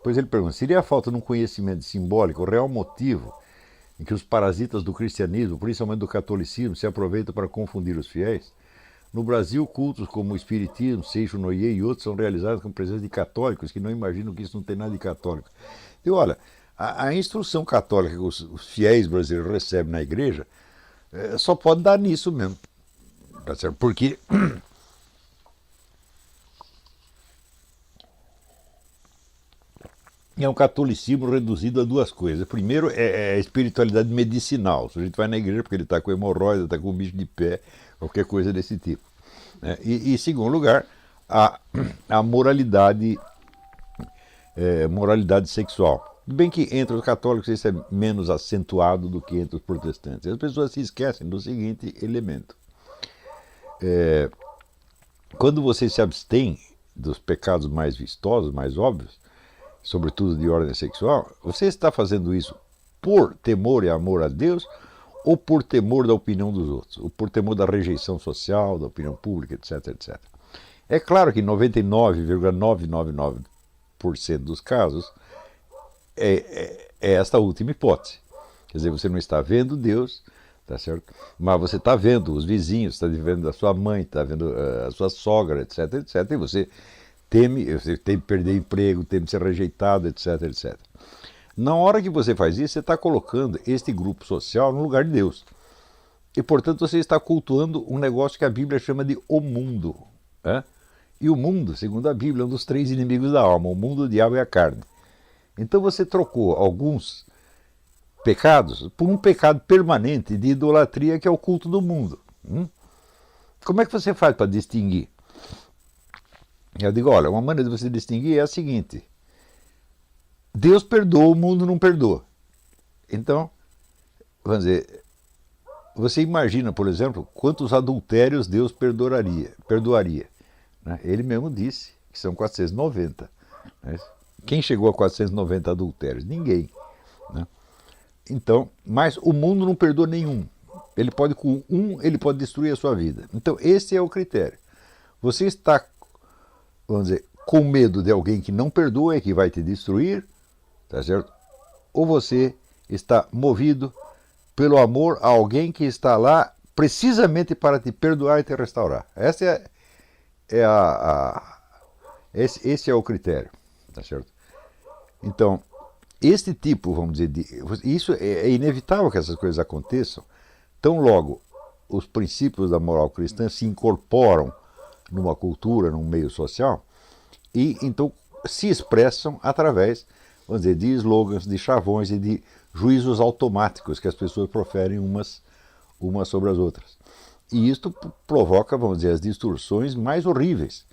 Depois ele pergunta, seria a falta de um conhecimento simbólico o real motivo em que os parasitas do cristianismo, principalmente do catolicismo, se aproveitam para confundir os fiéis? No Brasil, cultos como o Espiritismo, Seixo Noye e outros são realizados com presença de católicos que não imaginam que isso não tem nada de católico. E olha, a instrução católica que os fiéis brasileiros recebem na igreja só pode dar nisso mesmo. Tá certo? Porque é um catolicismo reduzido a duas coisas. Primeiro é a espiritualidade medicinal. O sujeito vai na igreja porque ele está com hemorroida, está com bicho de pé, qualquer coisa desse tipo. E em segundo lugar, a moralidade, moralidade sexual. Bem que entre os católicos isso é menos acentuado do que entre os protestantes. As pessoas se esquecem do seguinte elemento. Quando você se abstém dos pecados mais vistosos, mais óbvios, sobretudo de ordem sexual, você está fazendo isso por temor e amor a Deus ou por temor da opinião dos outros, ou por temor da rejeição social, da opinião pública, etc, etc. É claro que 99,999% dos casos é esta última hipótese. Quer dizer, você não está vendo Deus, tá certo? Mas você está vendo os vizinhos, está vendo a sua mãe, está vendo a sua sogra, etc, etc, e você teme perder emprego, teme ser rejeitado, etc, etc. Na hora que você faz isso, você está colocando este grupo social no lugar de Deus. E, portanto, você está cultuando um negócio que a Bíblia chama de o mundo. E o mundo, segundo a Bíblia, é um dos três inimigos da alma, o mundo, o diabo e a carne. Então você trocou alguns pecados por um pecado permanente de idolatria, que é o culto do mundo. Como é que você faz para distinguir? Eu digo, olha, uma maneira de você distinguir é a seguinte: Deus perdoa, o mundo não perdoa. Então, vamos dizer, você imagina, por exemplo, quantos adultérios Deus perdoaria. Né? Ele mesmo disse que são 490. Né? Quem chegou a 490 adultérios? Ninguém. Né? Então, mas o mundo não perdoa nenhum. Ele pode, com um, ele pode destruir a sua vida. Então, esse é o critério. Você está, vamos dizer, com medo de alguém que não perdoa e que vai te destruir, tá certo? Ou você está movido pelo amor a alguém que está lá precisamente para te perdoar e te restaurar. Esse é o critério, tá certo? Então, este tipo, vamos dizer, isso é inevitável que essas coisas aconteçam. Tão logo os princípios da moral cristã se incorporam numa cultura, num meio social, e então se expressam através, vamos dizer, de slogans, de chavões e de juízos automáticos que as pessoas proferem umas sobre as outras. E isto provoca, vamos dizer, as distorções mais horríveis.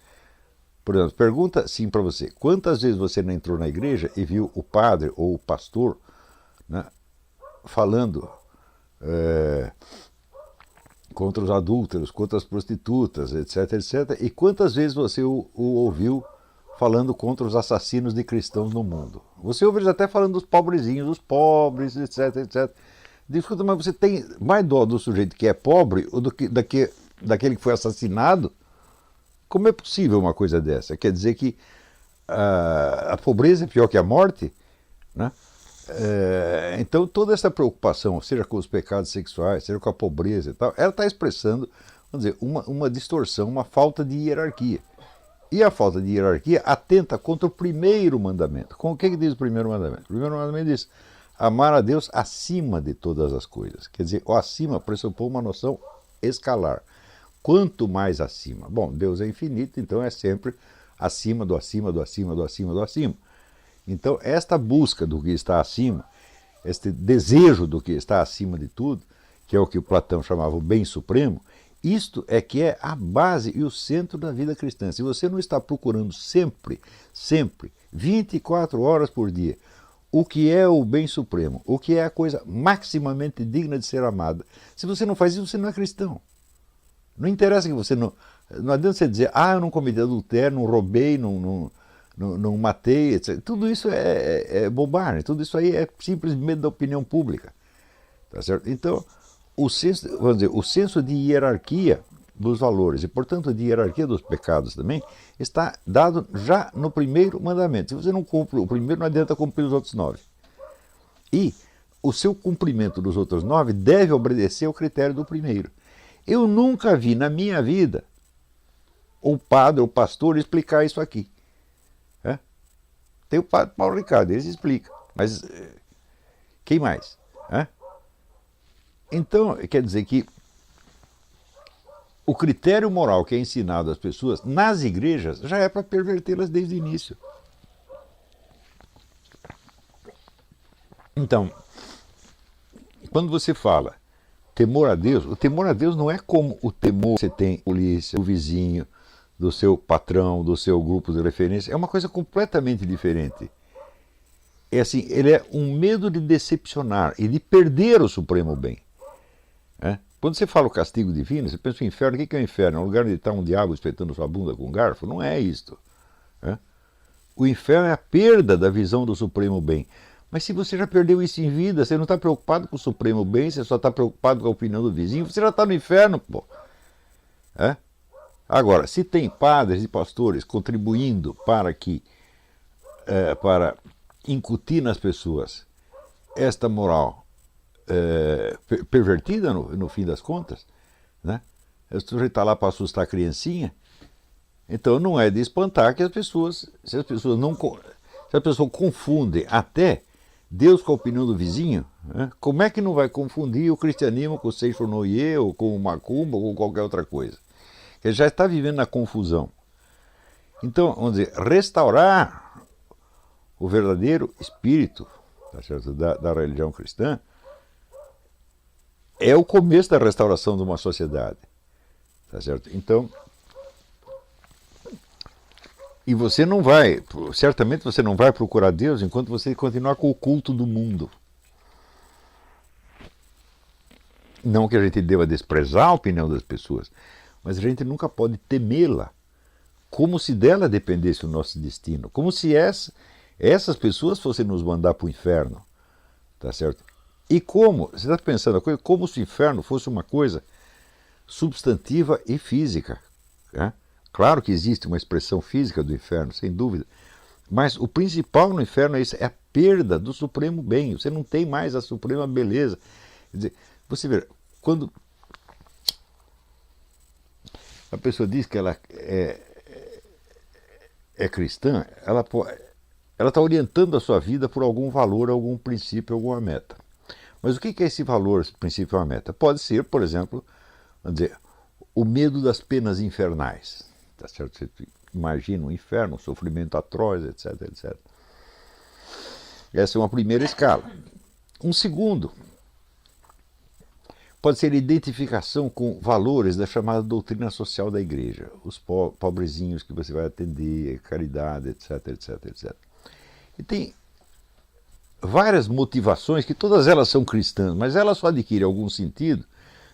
Por exemplo, pergunta assim para você: quantas vezes você não entrou na igreja e viu o padre ou o pastor, né, falando contra os adúlteros, contra as prostitutas, etc, etc, e quantas vezes você o ouviu falando contra os assassinos de cristãos no mundo? Você ouve eles até falando dos pobrezinhos, dos pobres, etc, etc. Escuta, mas você tem mais dó do sujeito que é pobre ou do que daquele que foi assassinado? Como é possível uma coisa dessa? Quer dizer que a pobreza é pior que a morte? Né? Então toda essa preocupação, seja com os pecados sexuais, seja com a pobreza e tal, ela está expressando, vamos dizer, uma distorção, uma falta de hierarquia. E a falta de hierarquia atenta contra o primeiro mandamento. Com o que diz o primeiro mandamento? O primeiro mandamento diz: amar a Deus acima de todas as coisas. Quer dizer, o acima pressupõe uma noção escalar. Quanto mais acima? Bom, Deus é infinito, então é sempre acima do acima, do acima, do acima, do acima. Então, esta busca do que está acima, este desejo do que está acima de tudo, que é o que o Platão chamava o bem supremo, isto é que é a base e o centro da vida cristã. Se você não está procurando sempre, 24 horas por dia, o que é o bem supremo, o que é a coisa maximamente digna de ser amada, se você não faz isso, você não é cristão. Não interessa que você não... Não adianta você dizer, eu não cometi adultério, não roubei, não matei, etc. Tudo isso é bobagem, tudo isso aí é simplesmente da opinião pública. Tá certo? Então, vamos dizer, o senso de hierarquia dos valores e, portanto, de hierarquia dos pecados também, está dado já no primeiro mandamento. Se você não cumpre o primeiro, não adianta cumprir os outros 9. E o seu cumprimento dos outros 9 deve obedecer ao critério do primeiro. Eu nunca vi na minha vida o padre ou o pastor explicar isso aqui. Tem o padre Paulo Ricardo, ele explica. Mas quem mais? Então, quer dizer que o critério moral que é ensinado às pessoas nas igrejas já é para pervertê-las desde o início. Então, quando você fala temor a Deus, o temor a Deus não é como o temor que você tem da polícia, do vizinho, do seu patrão, do seu grupo de referência. É uma coisa completamente diferente. É assim, ele é um medo de decepcionar e de perder o supremo bem. Quando você fala o castigo divino, você pensa o inferno. O que é o inferno? É um lugar onde está um diabo espetando sua bunda com um garfo? Não é isto. O inferno é a perda da visão do supremo bem. Mas se você já perdeu isso em vida, você não está preocupado com o supremo bem, você só está preocupado com a opinião do vizinho, você já está no inferno, pô. Agora, se tem padres e pastores contribuindo para incutir nas pessoas esta moral pervertida no fim das contas, o sujeito está lá para assustar a criancinha, então não é de espantar que se as pessoas confundem até Deus com a opinião do vizinho, como é que não vai confundir o cristianismo com o Seixo Noye, ou com o Macumba, ou com qualquer outra coisa? Ele já está vivendo na confusão. Então, vamos dizer, restaurar o verdadeiro espírito, tá certo, da religião cristã é o começo da restauração de uma sociedade. Tá certo? Então, e você não vai, certamente você não vai procurar Deus enquanto você continuar com o culto do mundo. Não que a gente deva desprezar a opinião das pessoas, mas a gente nunca pode temê-la, como se dela dependesse o nosso destino, como se essas pessoas fossem nos mandar para o inferno, tá certo? E como, você está pensando a coisa, como se o inferno fosse uma coisa substantiva e física. Claro que existe uma expressão física do inferno, sem dúvida, mas o principal no inferno é isso, é a perda do supremo bem, você não tem mais a suprema beleza. Quer dizer, você vê, quando a pessoa diz que ela é cristã, ela está orientando a sua vida por algum valor, algum princípio, alguma meta. Mas o que é esse valor, esse princípio, uma meta? Pode ser, por exemplo, vamos dizer, o medo das penas infernais. Tá certo? Você imagina um inferno, um sofrimento atroz, etc, etc. Essa é uma primeira escala. Um segundo pode ser a identificação com valores da chamada doutrina social da igreja. Os pobrezinhos que você vai atender, caridade, etc, etc, etc. E tem várias motivações, que todas elas são cristãs, mas elas só adquirem algum sentido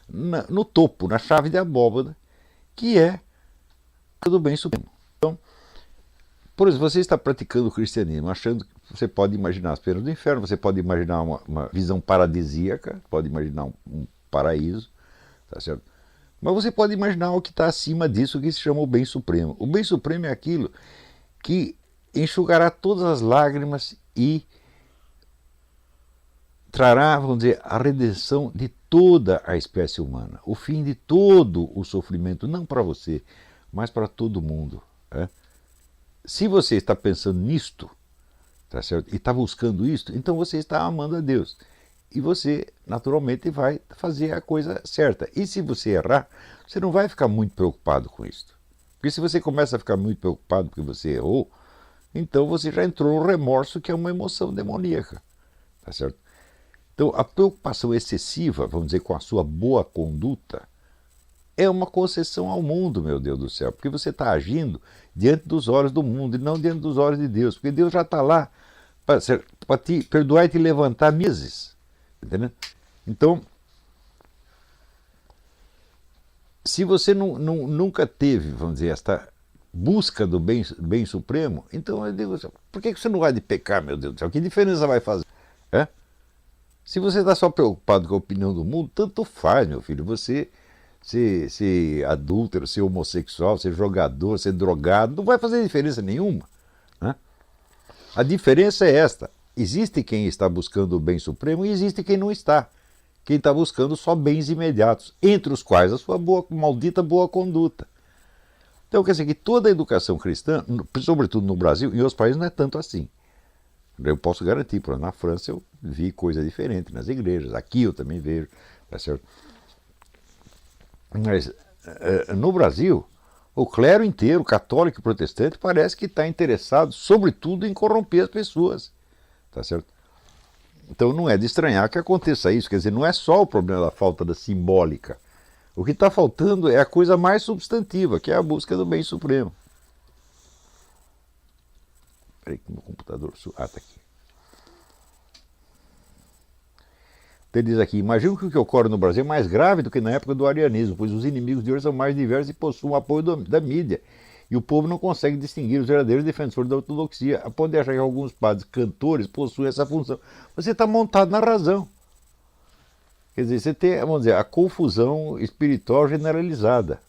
no topo, na chave de abóbada, que é do bem supremo. Então, por exemplo, você está praticando o cristianismo, achando que você pode imaginar as penas do inferno, você pode imaginar uma visão paradisíaca, pode imaginar um paraíso, tá certo? Mas você pode imaginar o que está acima disso, que se chama o bem supremo. O bem supremo é aquilo que enxugará todas as lágrimas e trará, vamos dizer, a redenção de toda a espécie humana, o fim de todo o sofrimento, não para você, mas para todo mundo. Se você está pensando nisto, tá certo? E está buscando isto, então você está amando a Deus. E você, naturalmente, vai fazer a coisa certa. E se você errar, você não vai ficar muito preocupado com isso. Porque se você começa a ficar muito preocupado porque você errou, então você já entrou no remorso, que é uma emoção demoníaca. Tá certo? Então, a preocupação excessiva, vamos dizer, com a sua boa conduta, é uma concessão ao mundo, meu Deus do céu. Porque você está agindo diante dos olhos do mundo e não diante dos olhos de Deus. Porque Deus já está lá para te perdoar e te levantar meses. Entendeu? Então, se você nunca teve, vamos dizer, esta busca do bem supremo, então eu digo, por que você não vai de pecar, meu Deus do céu? Que diferença vai fazer? Se você está só preocupado com a opinião do mundo, tanto faz, meu filho. Você ser adúltero, ser homossexual, ser jogador, ser drogado, não vai fazer diferença nenhuma, né? A diferença é esta: existe quem está buscando o bem supremo e existe quem não está. Quem está buscando só bens imediatos, entre os quais a sua maldita boa conduta. Então, quer dizer que toda a educação cristã, sobretudo no Brasil, em outros países não é tanto assim. Eu posso garantir, por exemplo, na França eu vi coisa diferente nas igrejas, aqui eu também vejo, tá certo? Mas no Brasil, o clero inteiro, católico e protestante, parece que está interessado, sobretudo, em corromper as pessoas, tá certo? Então não é de estranhar que aconteça isso, quer dizer, não é só o problema da falta da simbólica. O que está faltando é a coisa mais substantiva, que é a busca do bem supremo. Espera aí que meu computador... Ah, está aqui. Ele diz aqui: imagino que o que ocorre no Brasil é mais grave do que na época do arianismo, pois os inimigos de hoje são mais diversos e possuem o apoio da mídia. E o povo não consegue distinguir os verdadeiros defensores da ortodoxia, a ponto de achar que alguns padres cantores possuem essa função. Você está montado na razão. Quer dizer, você tem, vamos dizer, a confusão espiritual generalizada.